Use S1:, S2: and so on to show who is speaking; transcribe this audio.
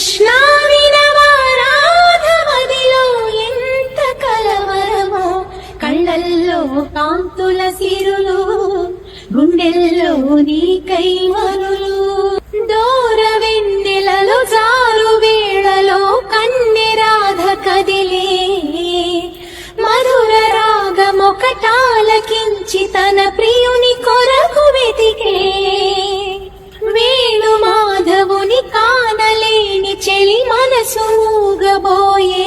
S1: కృష్ణ వినవారాధమదిలో ఎంత కలవరమో, కళ్ళల్లో కాంతుల సిరులు, గుండెల్లో నీ కైవరులు. దూర వెన్నెలలో జారు వేళలో కన్నెరాధ కదిలే, మధుర రాగమొకటాలకించి తన ప్రియుని కొరకు వెతికే. వేణు మాధవుని కానలేని చెలి మనసు ఊగబోయే,